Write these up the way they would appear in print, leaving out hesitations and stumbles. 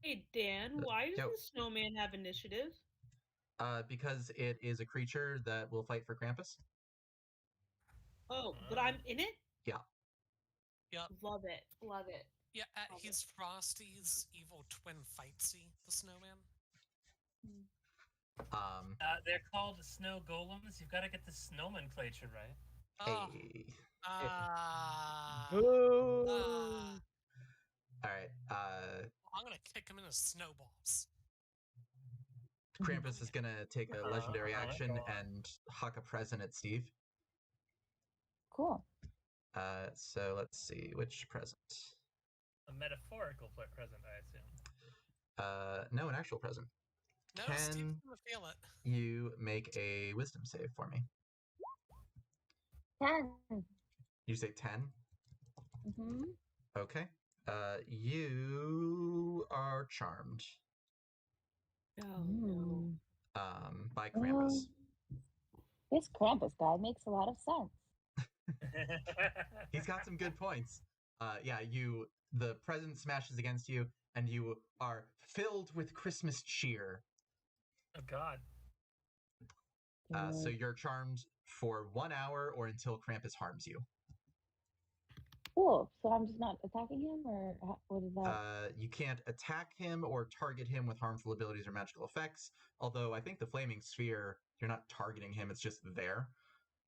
Hey, Dan, why does Yo, the snowman have initiative? because it is a creature that will fight for Krampus. Oh, but I'm in it? Yeah. Yep. Love it. Love it. Yeah, Love he's Frosty's evil twin Fightsy, the snowman. They're called snow golems. You've got to get the nomenclature right. Hey. Boo! All right. I'm gonna kick him in his snowballs. Krampus is gonna take a legendary action go on. and huck a present at Steve. Cool. So let's see which present. A metaphorical present, I assume. No, an actual present. No, Can Steve's gonna feel it. you make a wisdom save for me? 10. You say 10? Mm-hmm. Okay. You are charmed. Oh, no. By Krampus. This Krampus guy makes a lot of sense. He's got some good points. Yeah, the present smashes against you, and you are filled with Christmas cheer. Oh, God. So you're charmed for 1 hour or until Krampus harms you. Cool. So I'm just not attacking him, or what is that? You can't attack him or target him with harmful abilities or magical effects. Although I think the flaming sphere, you're not targeting him; it's just there.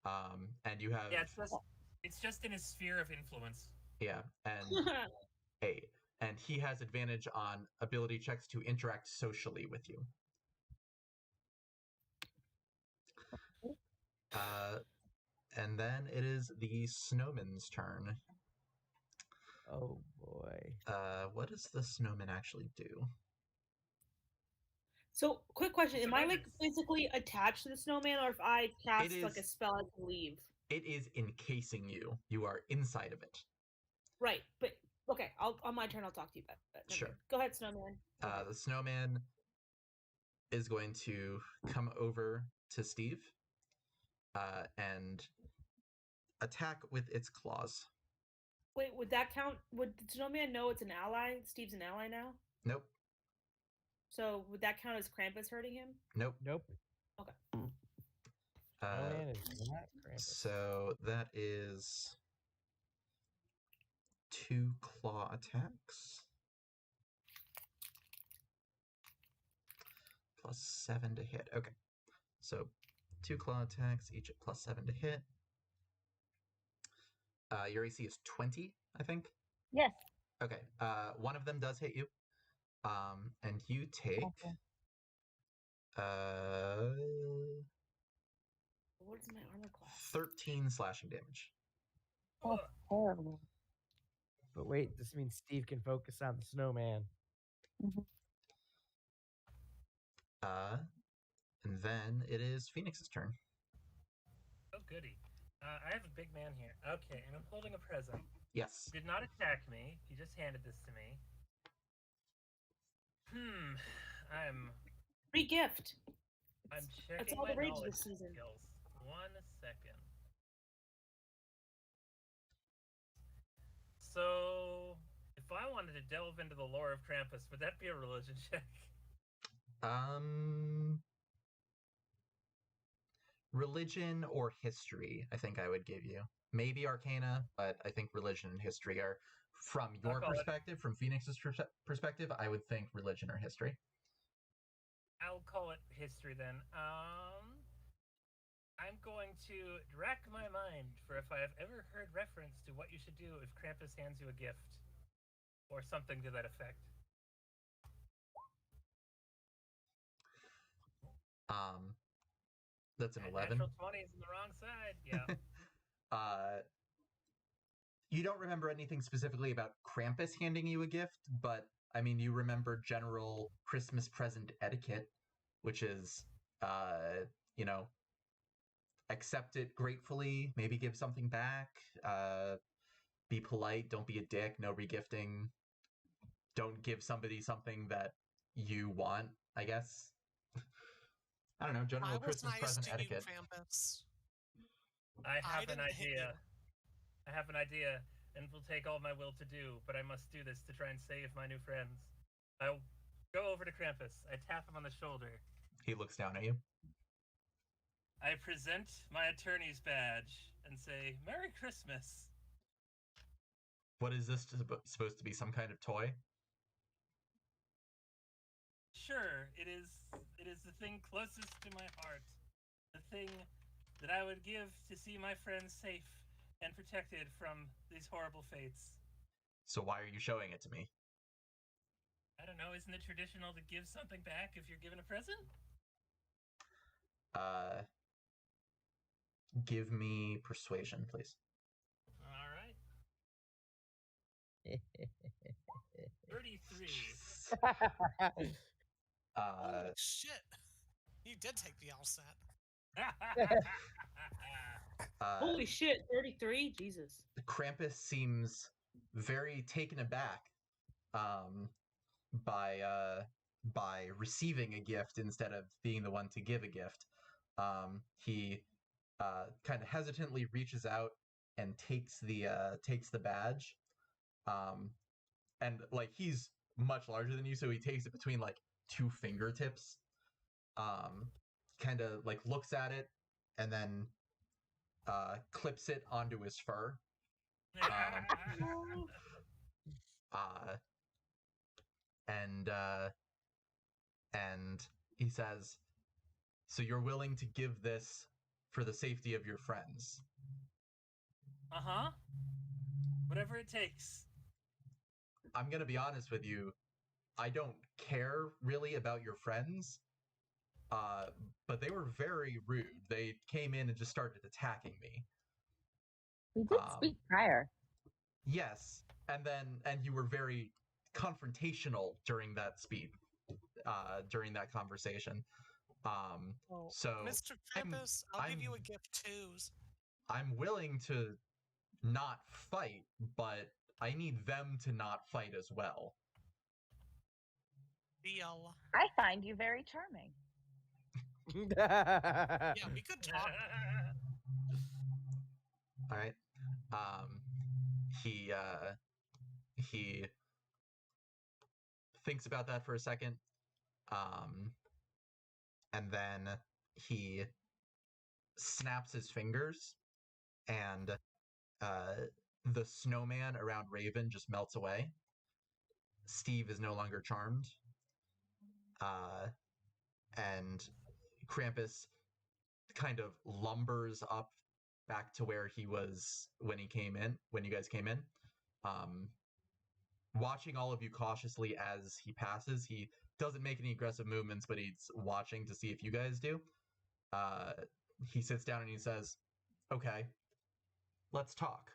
And you have it's just in his sphere of influence. Yeah, and he has advantage on ability checks to interact socially with you. And then it is the snowman's turn. Oh boy. What does the snowman actually do? So, quick question: am I physically attached to the snowman, or if I cast a spell, I can leave? It is encasing you. You are inside of it. Right, but okay. On my turn, I'll talk to you about that. Sure. Go ahead, snowman. The snowman is going to come over to Steve and attack with its claws. Wait, would that count? Would the snowman know it's an ally? Steve's an ally now? Nope. So would that count as Krampus hurting him? Nope. Okay. Snowman is not Krampus. So that is 2 claw attacks. Plus 7 to hit. Okay. So 2 claw attacks, each at plus 7 to hit. Your AC is 20, I think? Yes. Okay. One of them does hit you. And you take... What's my armor class? 13 slashing damage. That's terrible. But wait, this means Steve can focus on the snowman. Mm-hmm. And then it is Phoenix's turn. Oh, goody. I have a big man here. Okay, and I'm holding a present. Yes. He did not attack me. He just handed this to me. Free gift. I'm checking That's all my the rage knowledge this season. skills. 1 second. So, if I wanted to delve into the lore of Krampus, would that be a religion check? Religion or history, I think I would give you. Maybe Arcana, but I think religion and history are, from your perspective, from Phoenix's perspective, I would think religion or history. I'll call it history then. I'm going to rack my mind for if I have ever heard reference to what you should do if Krampus hands you a gift. Or something to that effect. That's an 11. Natural 20 is on the wrong side. Yeah. You don't remember anything specifically about Krampus handing you a gift, but I mean, you remember general Christmas present etiquette, which is, accept it gratefully, maybe give something back, be polite, don't be a dick, no regifting, don't give somebody something that you want, I guess. I don't know, general Christmas present etiquette. I have an idea. and it will take all my will to do, but I must do this to try and save my new friends. Go over to Krampus. I tap him on the shoulder. He looks down at you. I present my attorney's badge and say, Merry Christmas. What is this supposed to be? Some kind of toy? Sure, it is the thing closest to my heart. The thing that I would give to see my friends safe and protected from these horrible fates. So why are you showing it to me? I don't know, isn't it traditional to give something back if you're given a present? Give me persuasion, please. All right. 33. Holy shit! You did take the LSAT. Holy shit, 33? Jesus. Krampus seems very taken aback by receiving a gift instead of being the one to give a gift. He kind of hesitantly reaches out and takes the badge, and like he's much larger than you, so he takes it between like two fingertips, kind of like looks at it and then clips it onto his fur. And he says, so you're willing to give this for the safety of your friends? Uh-huh. Whatever it takes. I'm gonna be honest with you, I don't care really about your friends, but they were very rude. They came in and just started attacking me. We did speak prior. Yes, and you were very confrontational during that during that conversation. So Mr. Krampus, I'll give you a gift too. I'm willing to not fight, but I need them to not fight as well. Deal. I find you very charming. Yeah, we could talk. All right. He thinks about that for a second, and then he snaps his fingers, and the snowman around Raven just melts away. Steve is no longer charmed, and Krampus kind of lumbers up back to where he was when you guys came in. Watching all of you cautiously as he passes. He doesn't make any aggressive movements, but he's watching to see if you guys do. He sits down and he says, okay, let's talk.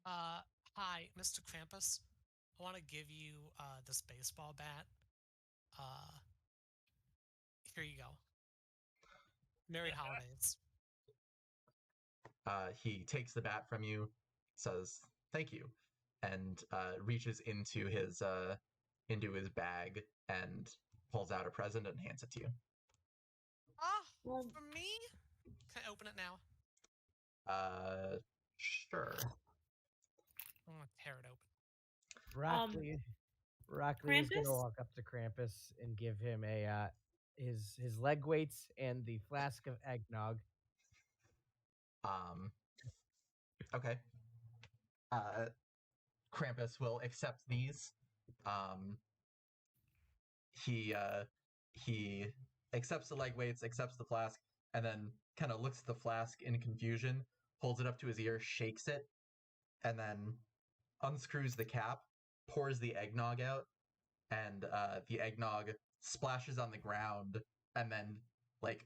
Hi, Mr. Krampus. I want to give you this baseball bat. Here you go. Merry holidays. He takes the bat from you, says thank you, and reaches into his bag and pulls out a present and hands it to you. For me? Can I open it now? Sure. I'm gonna tear it open. Rockley is gonna Krampus? walk up to Krampus and give him a his leg weights and the flask of eggnog. Okay. Krampus will accept these. He accepts the leg weights, accepts the flask, and then kind of looks at the flask in confusion, holds it up to his ear, shakes it, and then unscrews the cap, pours the eggnog out, and the eggnog splashes on the ground and then like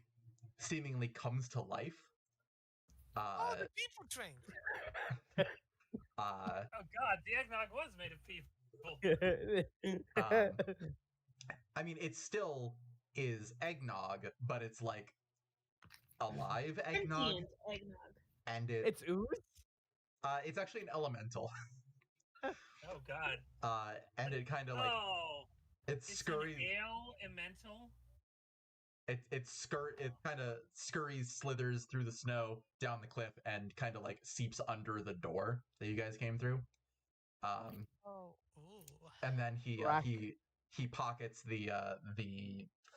seemingly comes to life. The people drink. Oh God, the eggnog was made of people. I mean, it still is eggnog, but it's like alive eggnog. Sentient eggnog. And it's ooze? It's actually an elemental. Oh God. And it kind of like it scurries. An ale elemental. It kind of scurries, slithers through the snow down the cliff, and kind of like seeps under the door that you guys came through. And then Rock. he pockets the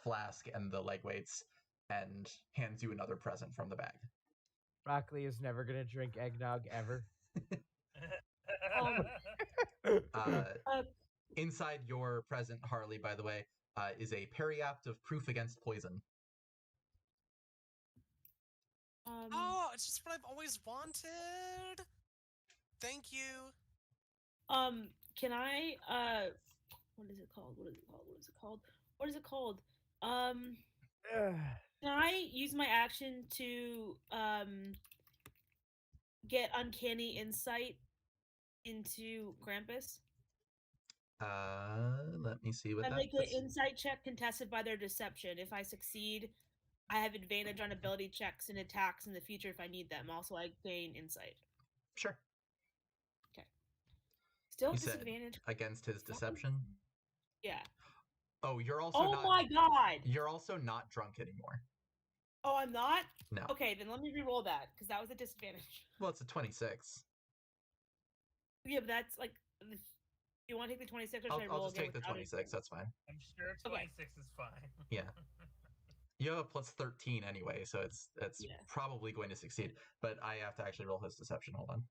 flask and the leg weights and hands you another present from the bag. Broccoli is never gonna drink eggnog ever. Inside your present, Harley, by the way, is a periapt of proof against poison. Oh, it's just what I've always wanted. Thank you. Can I what is it called? What is it called? What is it called? What is it called? Can I use my action to get uncanny insight into Krampus? Let me see what I that make an is. insight check contested by their deception. If I succeed, I have advantage on ability checks and attacks in the future if I need them. Also, I gain insight. Sure. Okay. Still You said disadvantage against his deception? Yeah. Oh, you're also Oh not. my god! You're also not drunk anymore. Oh, I'm not? No. Okay, then let me re-roll that, because that was a disadvantage. Well, it's a 26. Yeah, but that's like... You want to take the 26 or should I roll I'll just again take the without 26, that's fine. I'm sure 26 is fine. Yeah. You have a plus 13 anyway, so it's probably going to succeed. But I have to actually roll his deception. Hold on.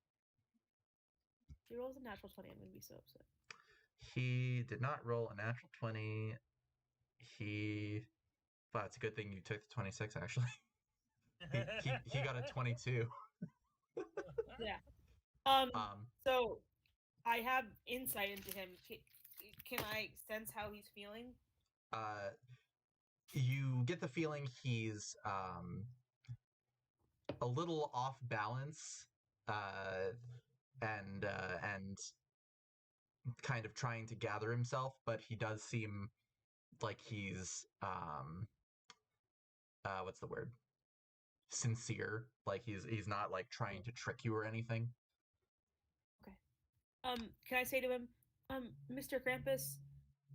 If he rolls a natural 20, I'm going to be so upset. He did not roll a natural 20. Wow, it's a good thing you took the 26, actually. he got a 22. Yeah. So I have insight into him. Can I sense how he's feeling? You get the feeling he's a little off balance, and kind of trying to gather himself, but he does seem like he's what's the word? Sincere. Like he's not like trying to trick you or anything. Okay. Can I say to him, Mr. Krampus,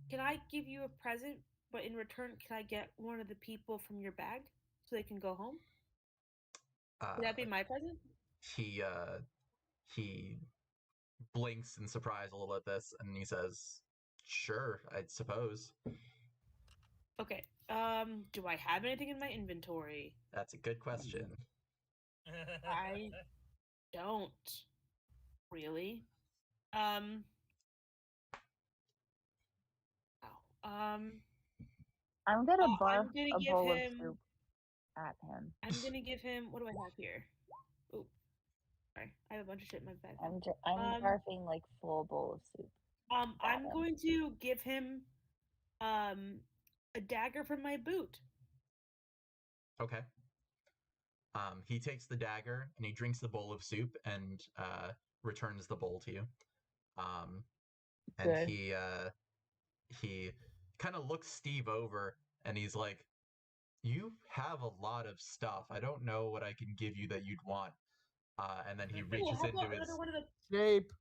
can I give you a present, but in return, can I get one of the people from your bag so they can go home? Would that be my present? He blinks in surprise a little at this, and he says, "Sure, I suppose." Okay. Do I have anything in my inventory? That's a good question. I don't really. I'm gonna barf I'm gonna a give bowl him. of soup at him. I'm gonna give him. What do I have here? Oh, sorry, I have a bunch of shit in my bag. I'm barfing like full bowl of soup. I'm going to give him a dagger from my boot. Okay. He takes the dagger and he drinks the bowl of soup and returns the bowl to you. And Good. he kind of looks Steve over and he's like, "You have a lot of stuff. I don't know what I can give you that you'd want." And then he reaches into his shape.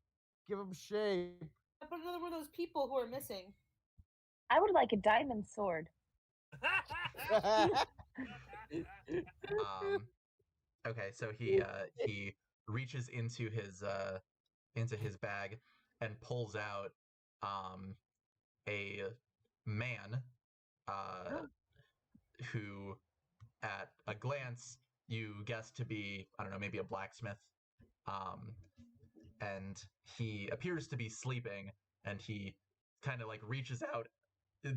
Give him shape. How about another one of those people who are missing? I would like a diamond sword. Okay, so he reaches into his bag and pulls out a man who at a glance you guess to be, I don't know, maybe a blacksmith. And he appears to be sleeping, and he kind of like reaches out.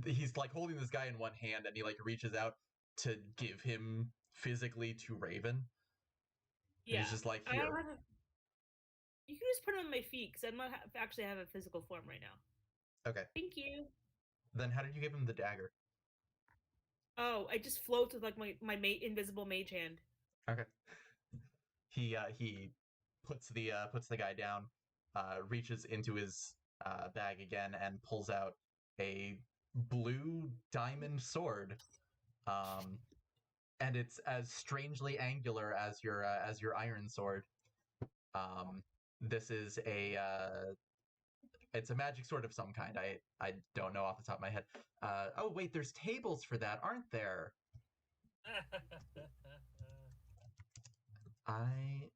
He's like holding this guy in one hand, and he like reaches out to give him physically to Raven. Yeah. And he's just like, "Here." You can just put him on my feet, because I don't actually have a physical form right now. Okay. Thank you. Then how did you give him the dagger? Oh, I just float with like my invisible mage hand. Okay. He puts the guy down, reaches into his bag again, and pulls out a blue diamond sword. And it's as strangely angular as your iron sword. This is it's a magic sword of some kind. I don't know off the top of my head. Oh wait, there's tables for that, aren't there? I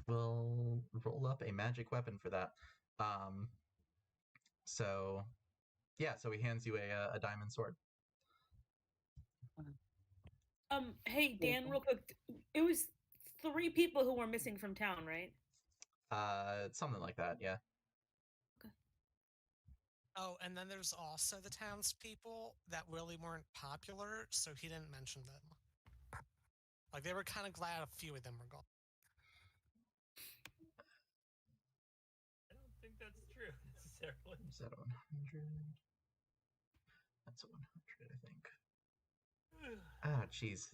will roll up a magic weapon for that. So, yeah, so he hands you a diamond sword. Hey Dan, real quick. It was 3 people who were missing from town, right? Something like that, yeah. Oh, and then there's also the townspeople that really weren't popular, so he didn't mention them. Like, they were kind of glad a few of them were gone. I don't think that's true necessarily. Is that a 100? That's a 100, I think. Ah, jeez.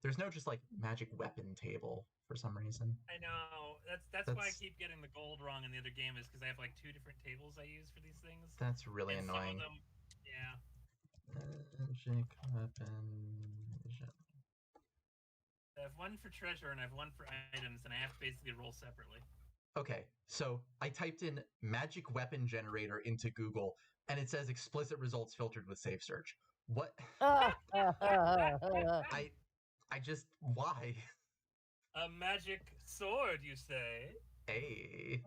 There's no just like magic weapon table for some reason. I know. That's why I keep getting the gold wrong in the other game, is because I have like 2 different tables I use for these things. That's really and annoying. Some of them, yeah. Magic weapon. I have one for treasure and I have one for items, and I have to basically roll separately. Okay, so I typed in magic weapon generator into Google, and it says explicit results filtered with safe search. What? I just why? A magic sword, you say? Hey.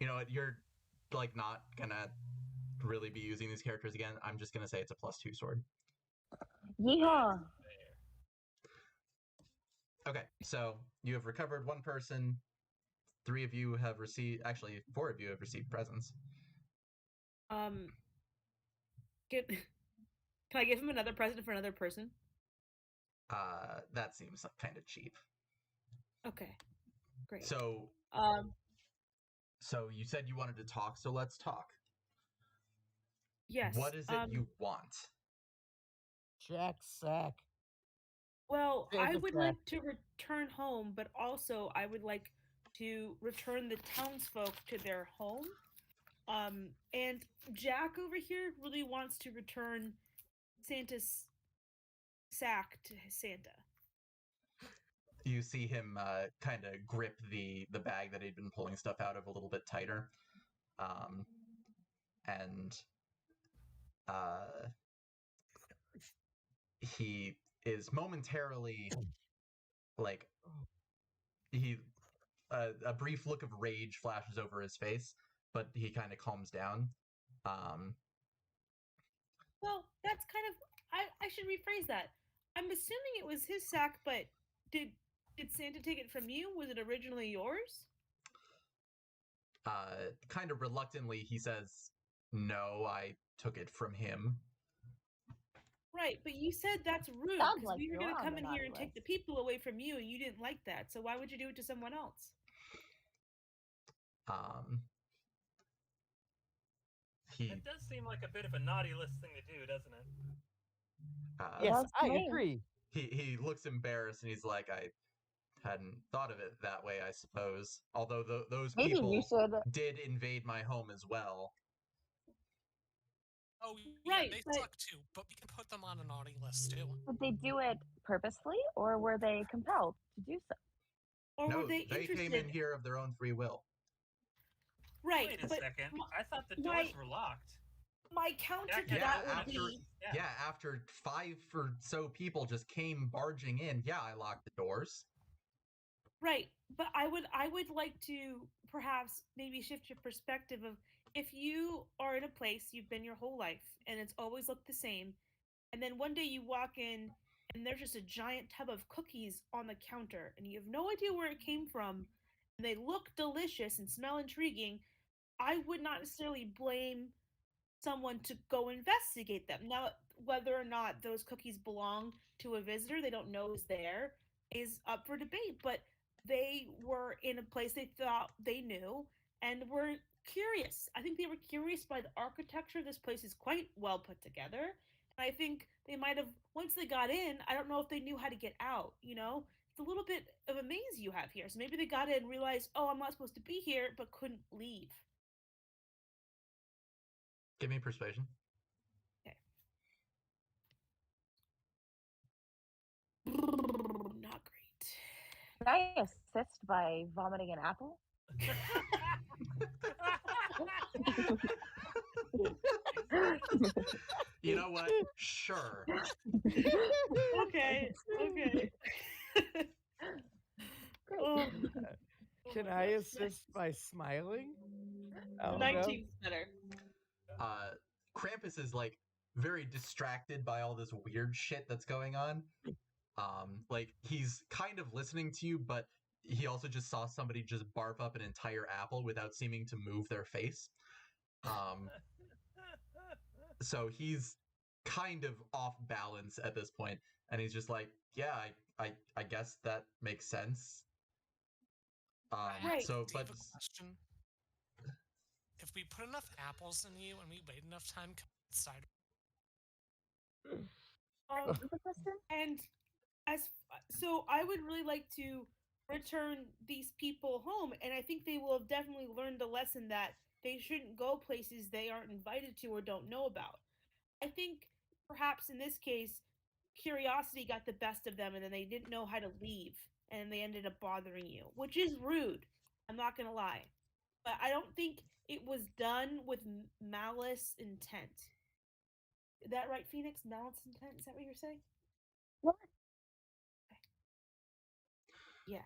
You know what? You're like not gonna really be using these characters again. I'm just gonna say it's a +2 sword. Yeehaw! Okay, so you have recovered 1 person. 3 of you have received. Actually, 4 of you have received presents. Can I give him another present for another person? That seems kind of cheap. Okay, great. So, Um, so you said you wanted to talk, so let's talk. yes. What is it you want? Jack sack. Well, I Favorite would sack. like to return home, but also I would like to return the townsfolk to their home. And Jack over here really wants to return Santa's sack to Santa. You see him kind of grip the bag that he'd been pulling stuff out of a little bit tighter, and he is momentarily like a brief look of rage flashes over his face, but he kind of calms down. Well, that's kind of I should rephrase that. I'm assuming it was his sack, but did Santa take it from you? Was it originally yours? Kind of reluctantly, he says, "No, I took it from him." Right, but you said that's rude Sounds because like we were you're going to on come the in here naughty and take list. the people away from you, and you didn't like that. So why would you do it to someone else? It does seem like a bit of a naughty list thing to do, doesn't it? Yes, Well, I me. agree. He looks embarrassed and he's like, "I hadn't thought of it that way, I suppose. Although those Maybe people you should. did invade my home as well." Oh, Right, yeah, they but- suck too, but we can put them on a naughty list too. Did they do it purposely, or were they compelled to do so? Or No, were they they interested? came in here of their own free will. Right, Wait a but second. I thought the my- doors were locked. my counter to Yeah, that would after be yeah, after 5 or so people just came barging in, yeah, I locked the doors. right. But I would like to perhaps maybe shift your perspective of if you are in a place you've been your whole life and it's always looked the same, and then one day you walk in and there's just a giant tub of cookies on the counter and you have no idea where it came from and they look delicious and smell intriguing, I would not necessarily blame someone to go investigate them. Now, whether or not those cookies belong to a visitor they don't know is there is up for debate, but they were in a place they thought they knew and were curious. I think they were curious by the architecture. This place is quite well put together. And I think they might have, once they got in, I don't know if they knew how to get out, you know? It's a little bit of a maze you have here. So maybe they got in and realized, oh, I'm not supposed to be here, but couldn't leave. Give me persuasion. Not great. Can I assist by vomiting an apple? You know what? Sure. Okay. Oh Can my I gosh, assist by smiling? I don't know. 19's better. Krampus is like very distracted by all this weird shit that's going on. Like he's kind of listening to you, but he also just saw somebody just barf up an entire apple without seeming to move their face. So he's kind of off balance at this point, and he's just like, yeah, I guess that makes sense. Right. So, Dave, but a question. If we put enough apples in you and we wait enough time, cider. What's the question? And so I would really like to return these people home, and I think they will have definitely learned a lesson that they shouldn't go places they aren't invited to or don't know about. I think perhaps in this case, curiosity got the best of them, and then they didn't know how to leave, and they ended up bothering you, which is rude. I'm not gonna lie, but I don't think it was done with malice intent. Is that right, Phoenix? Malice intent? Is that what you're saying? What? Yes.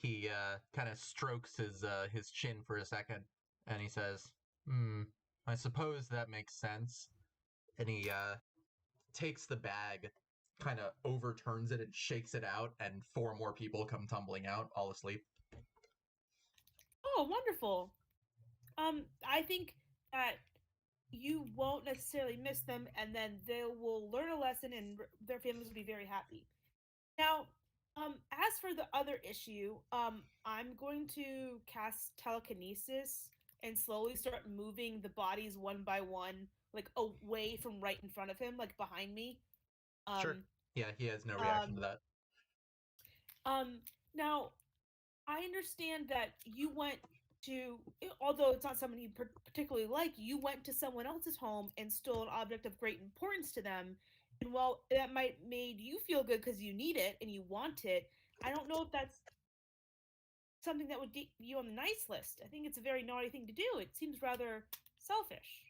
he kind of strokes his chin for a second, and he says, I suppose that makes sense. And he takes the bag, kind of overturns it and shakes it out, and 4 more people come tumbling out, all asleep. Oh, wonderful. I think that you won't necessarily miss them, and then they will learn a lesson, and their families will be very happy. Now, as for the other issue, I'm going to cast telekinesis and slowly start moving the bodies one by one, like away from right in front of him, like behind me. Sure. Um, Yeah, he has no reaction to that. Now, I understand that you went to, although it's not someone you particularly like, you went to someone else's home and stole an object of great importance to them. And while that might made you feel good because you need it and you want it, I don't know if that's something that would get you on the nice list. I think it's a very naughty thing to do. It seems rather selfish.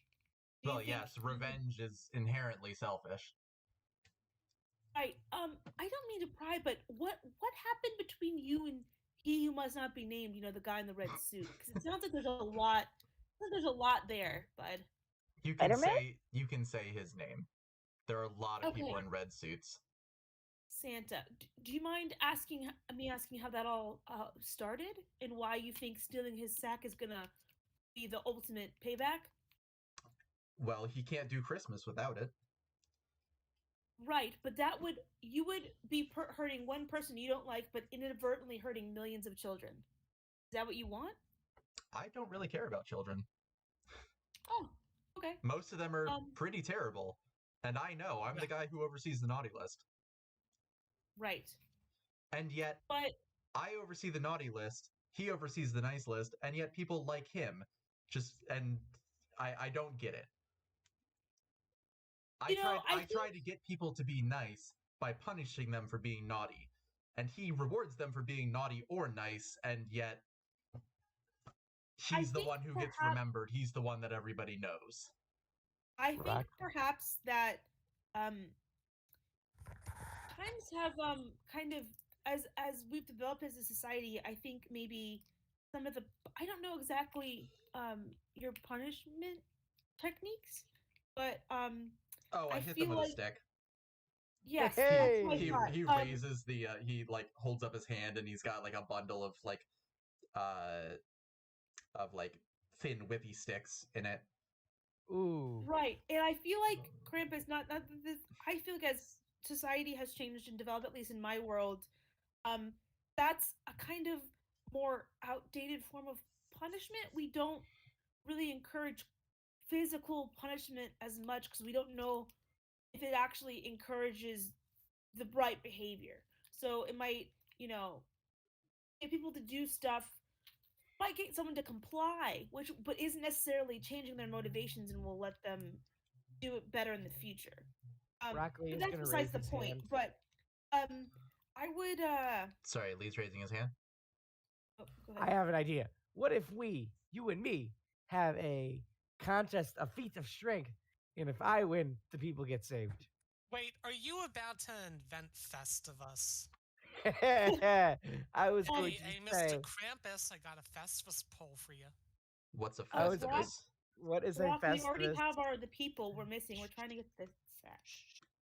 Do you Well, think yes, revenge is inherently selfish. Right. I don't mean to pry, but what happened between you and he who must not be named? You know, the guy in the red suit. Because it sounds like there's a lot. There's a lot there, bud. Spider-Man? You can say his name. There are a lot of people Okay. in red suits. Santa, do you mind asking how that all started and why you think stealing his sack is gonna be the ultimate payback? Well, he can't do Christmas without it. Right, but you would be hurting one person you don't like, but inadvertently hurting millions of children. Is that what you want? I don't really care about children. Oh, okay. Most of them are Um, pretty terrible. And I know, I'm the guy who oversees the naughty list. right. And yet, But I oversee the naughty list, he oversees the nice list, and yet people like him. I don't get it. I tried to get people to be nice by punishing them for being naughty. And he rewards them for being naughty or nice, and yet he's the one who gets remembered. He's the one that everybody knows. I think perhaps that times have kind of as we've developed as a society, I think maybe some of the I don't know exactly your punishment techniques, but Oh, I hit them feel with like a stick. yes, Hey! that's what I He thought. he raises the he like holds up his hand, and he's got like a bundle of like thin whippy sticks in it. Ooh. Right, and I feel like Krampus not this. I feel like as society has changed and developed, at least in my world, um, that's a kind of more outdated form of punishment. We don't really encourage physical punishment as much because we don't know if it actually encourages the right behavior. So it might, get people to do stuff, might get someone to comply, which but isn't necessarily changing their motivations and will let them do it better in the future. Broccoli But is that's gonna besides raise the his point. hand. But I would Sorry, Lee's raising his hand. go I ahead. have an idea. What if we, you and me, have a contest of feats of strength, and if I win, the people get saved? Wait, are you about to invent Festivus? I was going Hey, to Mr. say, Krampus, I got a Festivus poll for you. What's a I was Festivus? what is a Rock, we already Festivus? have the people we're missing. We're trying to get this set.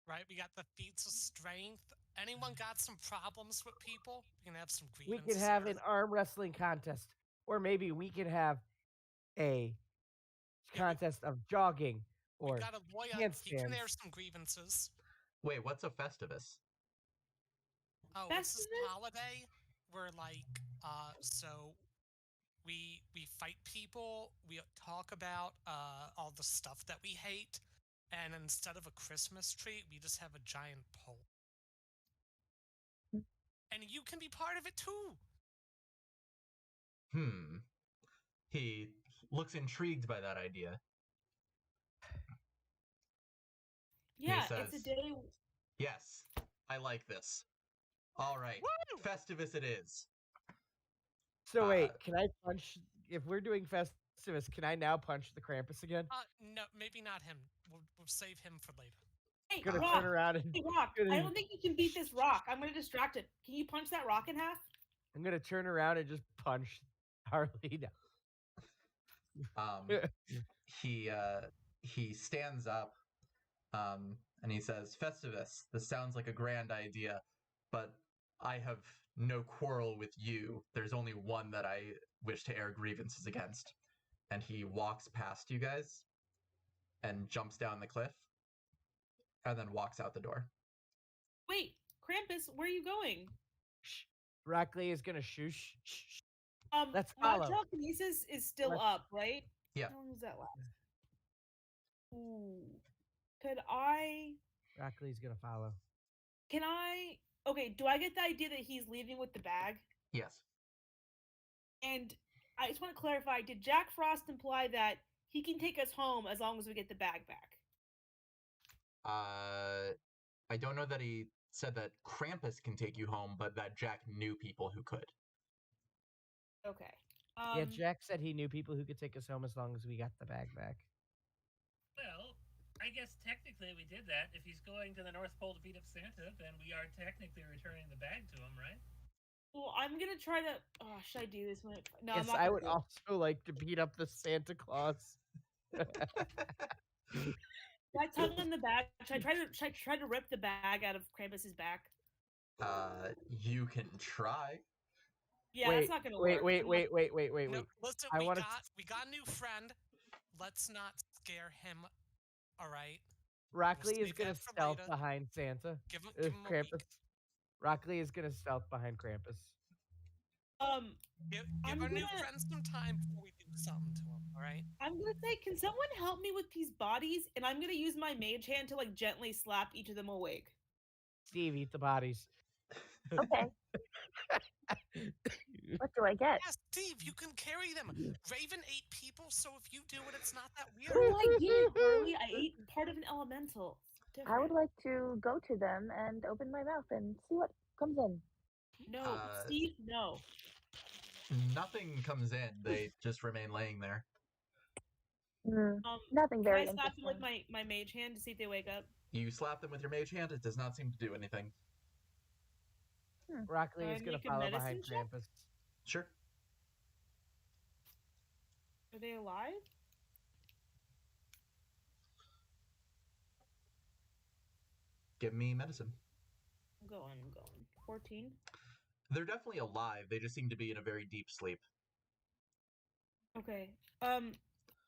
Right, we got the feats of strength. Anyone got some problems with people? We can have some We grievances. could have here. an arm wrestling contest, or maybe we could have a contest of jogging We or got a lawyer. He can air handstands. some grievances. Wait, what's a Festivus? Oh, it's this Festivus? holiday where so we fight people. We talk about all the stuff that we hate, and instead of a Christmas tree, we just have a giant pole. And you can be part of it too. He looks intrigued by that idea. Yeah, says, it's a day. Yes, I like this. All right, Woo! Festivus it is. So wait, can I punch? If we're doing Festivus, can I now punch the Krampus again? No, maybe not him. We'll save him for later. Hey, Gonna Rock. turn around and Hey, Rock. gonna- I don't think you can beat this Rock. I'm gonna distract it. Can you punch that Rock in half? I'm gonna turn around and just punch Harley now. He stands up and he says, Festivus, this sounds like a grand idea, but I have no quarrel with you. There's only one that I wish to air grievances against. And he walks past you guys and jumps down the cliff and then walks out the door. Wait, Krampus, where are you going? Shh. Rockley is gonna shoosh. Shh. Let's my follow. telekinesis is still Let's- up, right? Yeah. How long was that last? Ooh. Could I? Rockley's gonna follow. Can I? Okay. Do I get the idea that he's leaving with the bag? Yes. And I just want to clarify: did Jack Frost imply that he can take us home as long as we get the bag back? I don't know that he said that Krampus can take you home, but that Jack knew people who could. Okay. Yeah, Jack said he knew people who could take us home as long as we got the bag back. Well, I guess technically we did that. If he's going to the North Pole to beat up Santa, then we are technically returning the bag to him, right? Well, I'm gonna try to. Oh, should I do this? No, I'm Yes, not. I gonna would do it. also like to beat up the Santa Claus. Should I tug on the bag? Should I try to rip the bag out of Krampus's back? You can try. Yeah, that's not gonna wait, work. wait, I'm wait, wait, wait, wait, No, wait. listen, I we wanna- got a new friend. Let's not scare him. All right. Rockley is save gonna that for stealth later. behind Santa. Give him a Krampus. week. Rockley is gonna stealth behind Krampus. Give I'm our new gonna- friend some time before we do something to him. All right. I'm gonna say, can someone help me with these bodies? And I'm gonna use my mage hand to like gently slap each of them awake. Steve, eat the bodies. Okay. What do I get? Yes, Steve, you can carry them. Raven ate people, so if you do it, it's not that What weird. do I get, Harley? I ate part of an elemental. It's I would different. like to go to them and open my mouth and see what comes in. No, Steve, no. Nothing comes in. They just remain laying there. Nothing Can very I slap them interesting. with my mage hand to see if they wake up? You slap them with your mage hand, it does not seem to do anything. Rockley Do I is gonna make a follow medicine behind check? Krampus. Sure. Are they alive? Give me medicine. I'm going. 14. They're definitely alive. They just seem to be in a very deep sleep. Okay.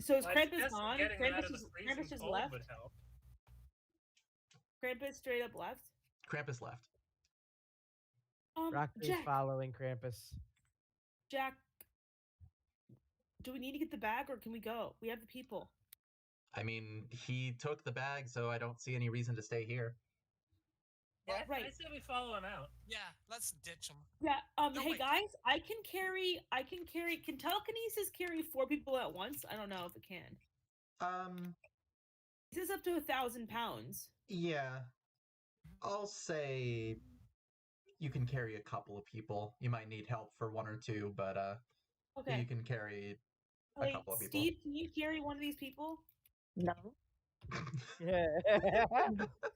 So is Well, I Krampus suggest gone? getting them out of the Krampus freezing just cold left. would help. Krampus straight up left. Krampus left. Rockley's Jack. following Krampus. Jack. Do we need to get the bag or can we go? We have the people. I mean, he took the bag, so I don't see any reason to stay here. Yeah, Right. I say we follow him out. Yeah, let's ditch him. Yeah. No, Hey wait. guys, I can carry. Can telekinesis carry 4 people at once? I don't know if it can. This is up to 1,000 pounds. Yeah. I'll say you can carry a couple of people. You might need help for one or two, but Okay. you can carry a Wait, couple of people. Steve, can you carry one of these people? No. Yeah.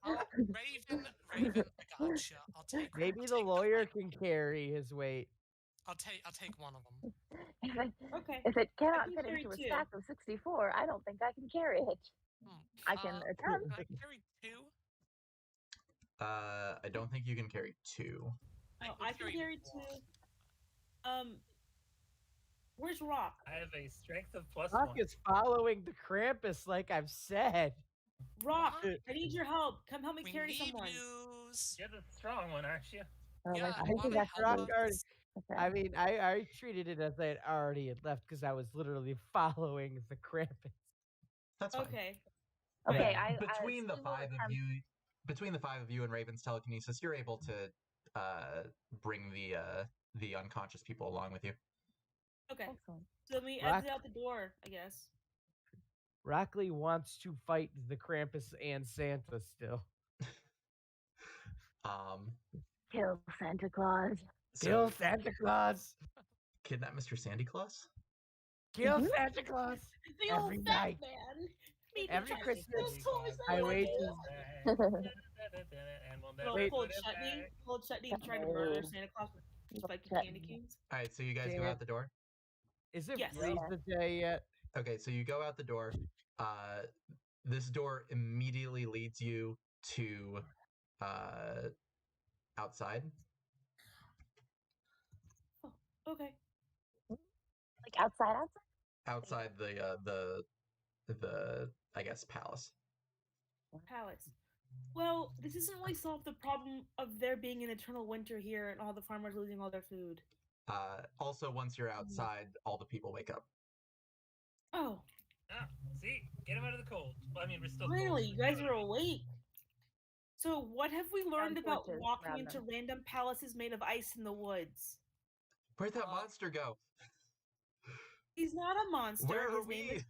Oh, Raven, I gotcha. I'll take. Maybe I'll the take lawyer light- can carry his weight. I'll take one of them. If it, Okay. if it I cannot can fit carry into a 2. stack of 64, I don't think I can carry it. I can Can attempt. I carry 2? I don't think you can carry 2. Oh, I can carry 2. Where's Rock? I have a strength of +1. Rock is following the Krampus, like I've said. Rock, What? I need your help. Come help me We carry need someone. yous. You're the strong one, aren't you? Oh, Yeah, I you think wanna that's help Rock really- already. us? okay. I mean, I treated it as I had already had left because I was literally following the Krampus. That's fine. Okay. Okay, Yeah, I between the still will 5 of attempt- you, and Raven's telekinesis, you're able to bring the unconscious people along with you. Okay. Excellent. So then we Rock- exit out the door, I guess. Rockley wants to fight the Krampus and Santa still. Kill Santa Claus. Kill So Santa Claus! kidnap Mr. Sandy Claus? Kill Mhm. Santa Claus! The Every old fat night. man. Made Every me try to Christmas, steal his toys that I one wait day. to- And we'll Little never pulled put it chutney. back. Pulled chutney and tried to murder Oh. Santa Claus with like Chutney. candy canes. All right, so you guys go Yeah. out the door. Is it Yes. freeze the day yet? Okay, so you go out the door. This door immediately leads you to outside. Okay. Like outside? Outside the I guess palace. Palace. Well, this doesn't really solve the problem of there being an eternal winter here and all the farmers losing all their food. Also, once you're outside, all the people wake up. Oh, Ah, see? Get him out of the cold. Well, I mean, we're still cold. finally, you guys but- are awake. So, what have we learned about torches walking around into them. random palaces made of ice in the woods? Where'd that monster go? He's not a monster. Where are His name we? is.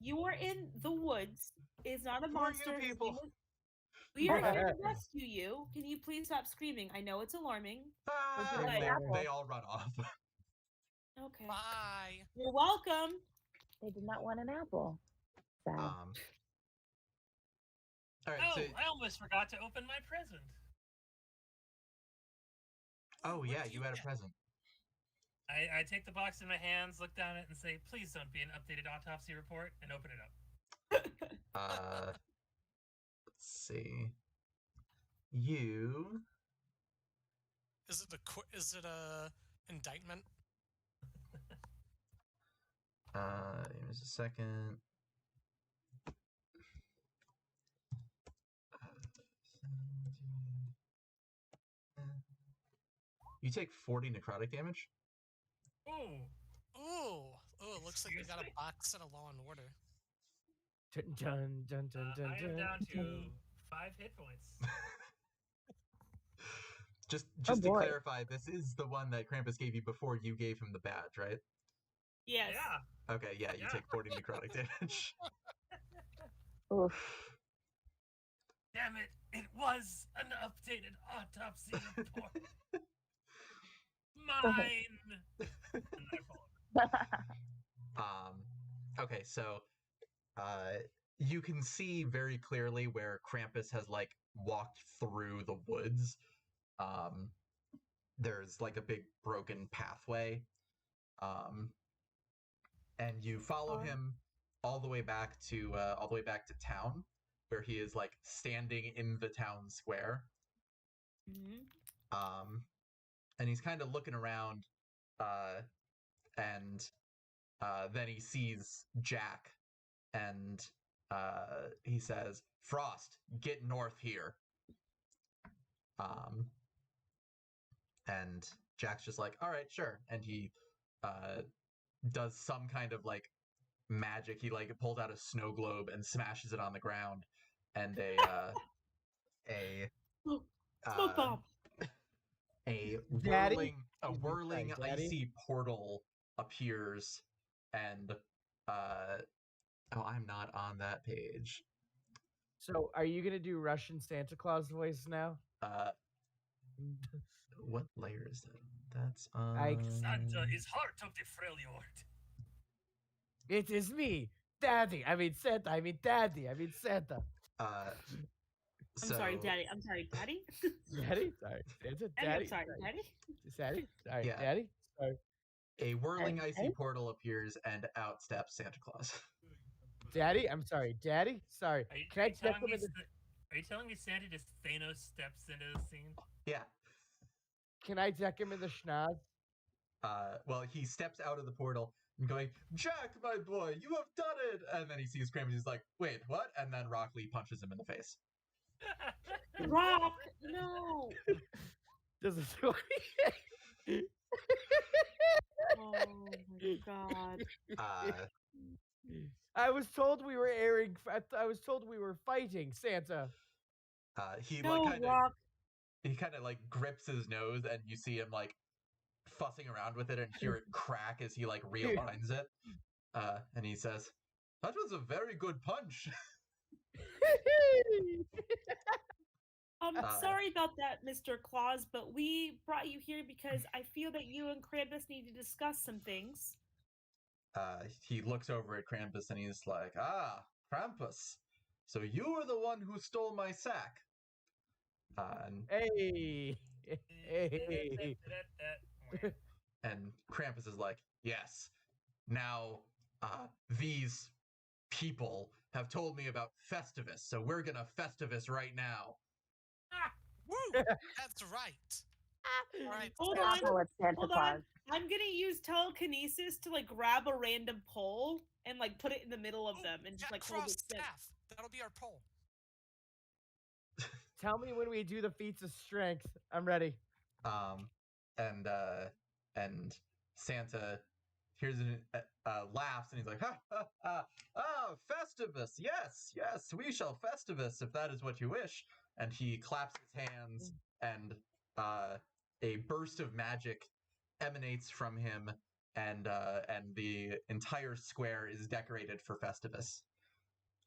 You are in the woods. He's not a Who are you monster. His name people? is- We are here to rescue you. Can you please stop screaming? I know it's alarming. Ah, you like they, apple? they all run off. Okay. Bye. You're welcome. They did not want an apple. Sad. All right. Oh, So, I almost forgot to open my present. oh What yeah, did you had a get? present. I take the box in my hands, look down it, and say, "Please don't be an updated autopsy report," and open it up. Let's see. You. Is it a indictment? Give us a second. You take 40 necrotic damage. Ooh, Ooh, it looks like we got a Seriously? box set of Law and Order. Dun, dun, dun, dun, dun, I am dun, down to dun. 5 hit points. Just Oh, to boy. clarify, this is the one that Krampus gave you before you gave him the badge, right? Yes. Yeah. Okay, yeah, you Yeah. take 40 necrotic damage. Oof. Damn it! It was an updated autopsy report. Mine. And I fall over. Okay, so you can see very clearly where Krampus has like walked through the woods. There's like a big broken pathway. And you follow him all the way back to town, where he is like standing in the town square. Mm-hmm. And he's kind of looking around, and then he sees Jack, and he says, "Frost, get north here." And Jack's just like, "All right, sure," and he does some kind of like magic. He like pulls out a snow globe and smashes it on the ground, and Smoke bomb. a Daddy? whirling Daddy? icy portal appears, and oh, I'm not on that page. So, are you gonna do Russian Santa Claus voice now? What layer is that? That's I- Santa is heart of the Freljord. It is me, Daddy. I mean Santa. I mean Daddy. I mean Santa. Uh, I'm so sorry, Daddy. I'm sorry, Daddy. Daddy. Sorry. Santa. Daddy, I'm Daddy. sorry, Daddy. Daddy. Sorry. Yeah. Daddy. Sorry. a whirling icy Okay. portal appears, and out steps Santa Claus. Daddy. I'm sorry. Daddy. Sorry. Are you, Can are I you check telling him me? in the? Are you telling me Santa just Thanos steps into the scene? Yeah. Can I check him in the schnoz? Well, he steps out of the portal and going, Jack, my boy, you have done it! And then he sees Krampus, he's like, wait, what? And then Rockley punches him in the face. Rock, no. Does it do anything? Oh my god. I was told we were airing. I was told we were fighting Santa. He No, like Rock. he kind of like grips his nose, and you see him like fussing around with it, and hear it crack as he like realigns it. And he says, "That was a very good punch." Sorry about that, Mr. Claus, but we brought you here because I feel that you and Krampus need to discuss some things. He looks over at Krampus and he's like, "Ah, Krampus, so you were the one who stole my sack." And Hey. Hey. and Krampus is like, "Yes. Now, these people have told me about Festivus, so we're gonna Festivus right now." Woo! That's right. All right. Hold Santa. on. Careful with Santa Hold Claus. on. I'm gonna use telekinesis to like grab a random pole and like put it in the middle of them and just Yeah, like hold cross it stiff. staff. That'll be our pole. Tell me when we do the feats of strength. I'm ready. And Santa hears it, laughs, and he's like, "Ha ha ha! Ah, Festivus! Yes, yes, we shall Festivus if that is what you wish." And he claps his hands, and a burst of magic emanates from him, and the entire square is decorated for Festivus.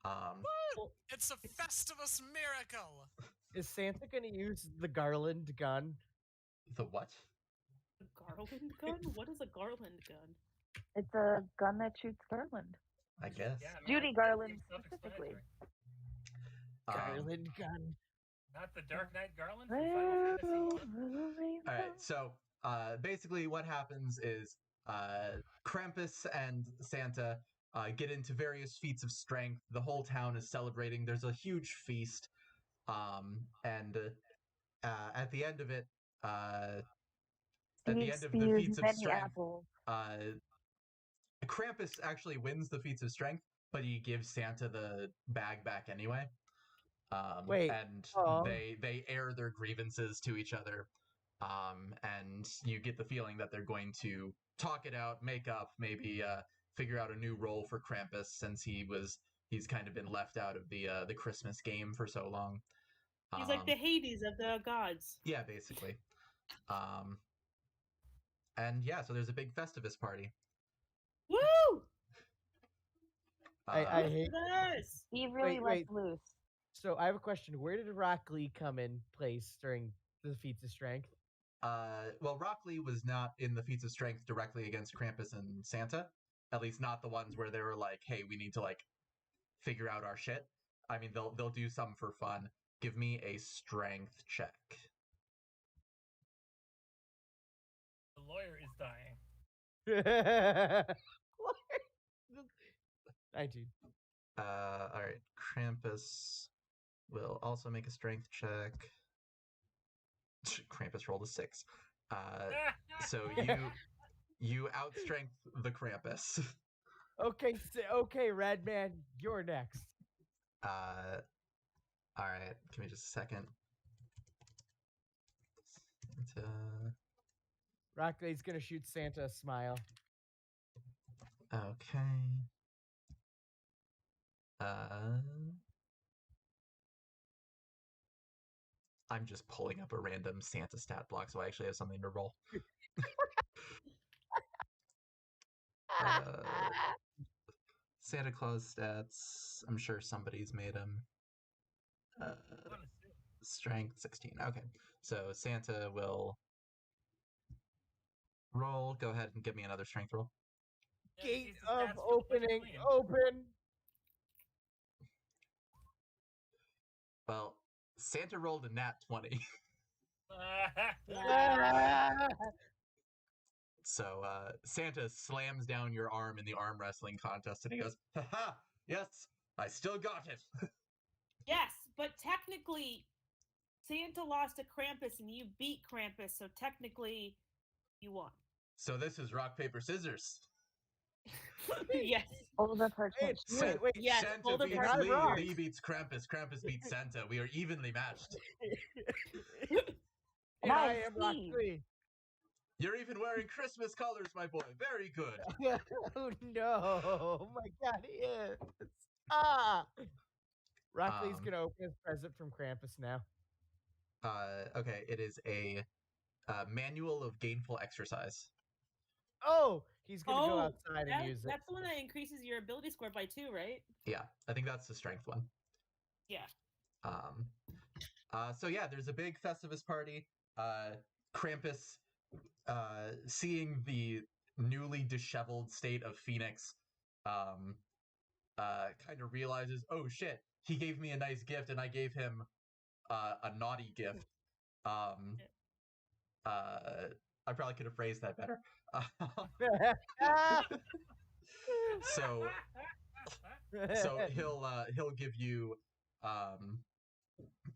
Woo! It's a Festivus miracle. Is Santa gonna use the garland gun? The what? A garland gun? What is a garland gun? It's a gun that shoots garland. I guess. Yeah, I mean, Judy that Garland seems specifically. self-explanatory. Garland gun. Not the Dark Knight Garland from Final Fantasy I? All right, so basically what happens is Krampus and Santa get into various feats of strength. The whole town is celebrating. There's a huge feast, and at the end of it, at the end of the Spears feats of many strength, apples. Krampus actually wins the feats of strength, but he gives Santa the bag back anyway. Wait, and aw. they air their grievances to each other, and you get the feeling that they're going to talk it out, make up, maybe figure out a new role for Krampus since he's kind of been left out of the Christmas game for so long. He's like the Hades of the gods. Yeah, basically. And yeah, so there's a big Festivus party. Woo! I hate. this. He really wait. lets loose. So I have a question. Where did Rock Lee come in place during the feats of strength? Well, Rockley was not in the feats of strength directly against Krampus and Santa. At least not the ones where they were like, "Hey, we need to like figure out our shit." I mean, they'll do some for fun. Give me a strength check. The lawyer is dying. 19. All right, Krampus will also make a strength check. Krampus rolled a 6. So you outstrength the Krampus. Okay, okay, Red Man, you're next. All right, give me just a second. Rock Lee's gonna shoot Santa a smile. Okay. I'm just pulling up a random Santa stat block, so I actually have something to roll. Santa Claus stats. I'm sure somebody's made them. Strength 16. Okay, so Santa will roll. Go ahead and give me another strength roll. Yeah, Gate he's the of stats for the opening million. open. Well, Santa rolled a nat 20. So Santa slams down your arm in the arm wrestling contest, and he goes, "Haha! Yes, I still got it." Yes, but technically, Santa lost to Krampus and you beat Krampus, so technically, you won. So this is rock paper scissors. Yes. All the parchment. Wait. Yes, Santa hold the beats part Lee. rock. Lee beats Krampus. Krampus beats Santa. We are evenly matched. And I Nice, am Rock Steve. 3. You're even wearing Christmas colors, my boy. Very good. Oh no! Oh my God, he is. Ah! Rockley's gonna open his present from Krampus now. Okay, it is a manual of gainful exercise. Oh, he's gonna go Oh, outside and use it. that's the one that increases your ability score by 2, right? Yeah, I think that's the strength one. Yeah. So yeah, there's a big Festivus party. Krampus, seeing the newly disheveled state of Phoenix, kind of realizes, oh shit, he gave me a nice gift and I gave him a naughty gift. I probably could have phrased that better. So he'll give you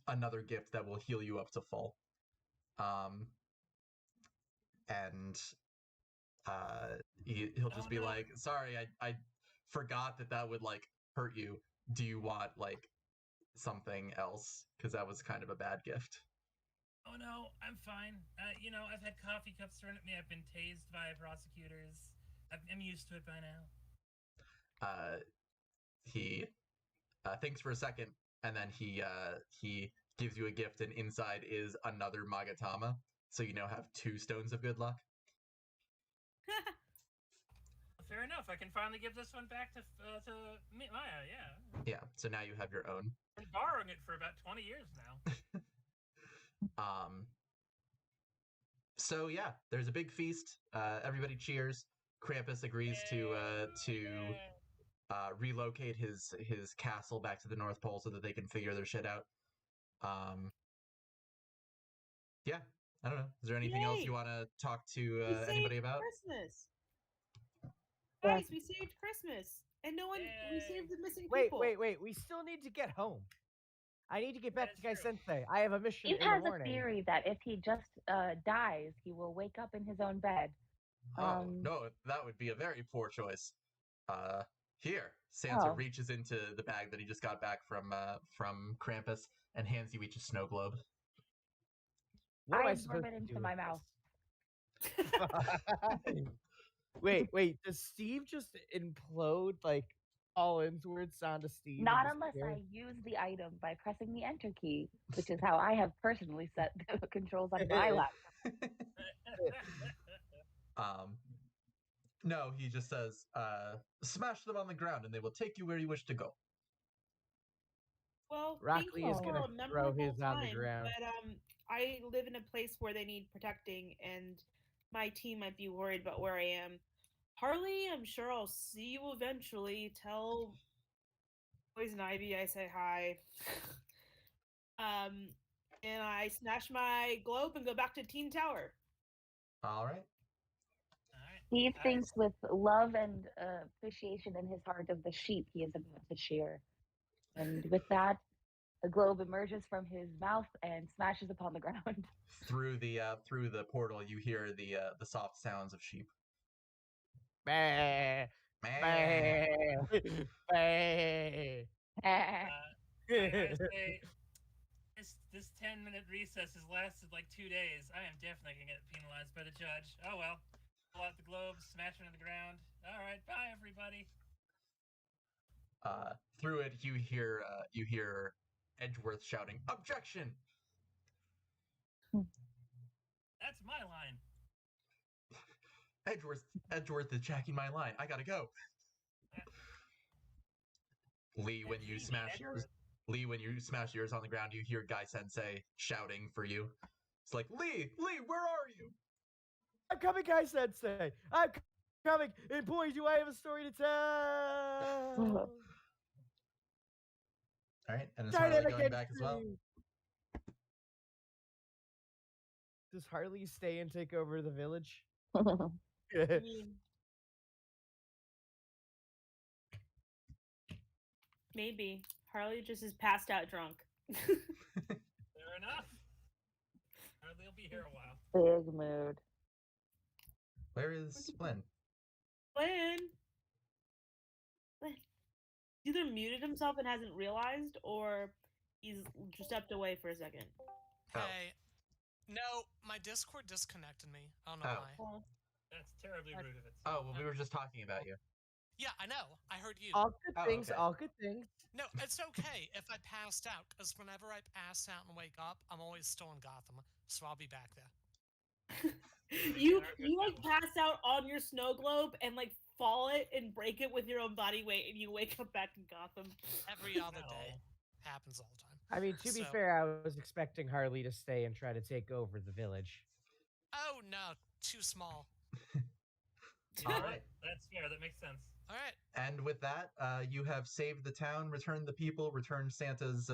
another gift that will heal you up to full. And he'll just be like, sorry, I forgot that would like hurt you. Do you want like something else? Because that was kind of a bad gift. Oh no, I'm fine. I've had coffee cups thrown at me. I've been tased by prosecutors. I'm used to it by now. He thinks for a second, and then he gives you a gift, and inside is another Magatama. So you now have 2 stones of good luck. Fair enough. I can finally give this one back to Maya. Yeah. Yeah. So now you have your own. I've been borrowing it for about 20 years now. So yeah, there's a big feast. Everybody cheers. Krampus agrees to relocate his castle back to the North Pole so that they can figure their shit out. Yeah, I don't know. Is there anything else you want to talk to anybody about? Christmas. Guys, we saved Christmas, and we saved the missing people. Wait. We still need to get home. I need to get back to Guy Sensei. I have a mission Steve in the has morning. a theory that if he just dies, he will wake up in his own bed. No, that would be a very poor choice. Here, Santa reaches into the bag that he just got back from Krampus and hands you each a snow globe. What am I absorb supposed it to into do my with mouth. Wait. Does Steve just implode like all inwards onto Steve? Not unless I use the item by pressing the enter key, which is how I have personally set the controls on my laptop. No, he just says, smash them on the ground and they will take you where you wish to go. Well, Rockley is going gonna to throw his on the ground. But I live in a place where they need protecting, and my team might be worried about where I am. Harley, I'm sure I'll see you eventually. Tell Poison Ivy I say hi. And I smash my globe and go back to Teen Tower. All right. Steve thinks with love and appreciation in his heart of the sheep he is about to shear. And with that, a globe emerges from his mouth and smashes upon the ground. Through the portal, you hear the soft sounds of sheep. Bah, bah, bah. I say, this 10-minute recess has lasted like 2 days. I am definitely gonna get penalized by the judge. Oh well. Pull out the globe, smash it on the ground. All right, bye everybody. Through it, you hear Edgeworth shouting, "Objection!" That's my line. Edgeworth is jacking my line. I gotta go. Lee, when you smash yours on the ground, you hear Guy Sensei shouting for you. It's like, Lee, where are you? I'm coming, Guy Sensei. I'm coming. And boy, do I have a story to tell. All right, and is Harley Dynamic going back as well? entry! Does Harley stay and take over the village? I mean, maybe Harley just is passed out drunk. Fair enough. They'll be here a while. Big mood. Where is Flynn? Flynn either muted himself and hasn't realized, or he's just stepped away for a second. Oh. Hey, no, my Discord disconnected me. I don't know Oh. why. Oh. That's terribly rude of it. Oh, well, we were just talking about you. Yeah, I know. I heard you. All good Oh, things, okay. all good things. No, it's okay if I passed out, because whenever I pass out and wake up, I'm always still in Gotham, so I'll be back there. you like pass out on your snow globe and like fall it and break it with your own body weight, and you wake up back in Gotham. Every other day. Happens all the time. I mean, to be fair, I was expecting Harley to stay and try to take over the village. Oh, no. Too small. All right. That's fair. That makes sense. All right. And with that, you have saved the town, returned the people, returned Santa's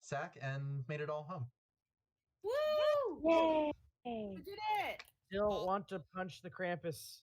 sack, and made it all home. Woo! Yay! We did it! Still want to punch the Krampus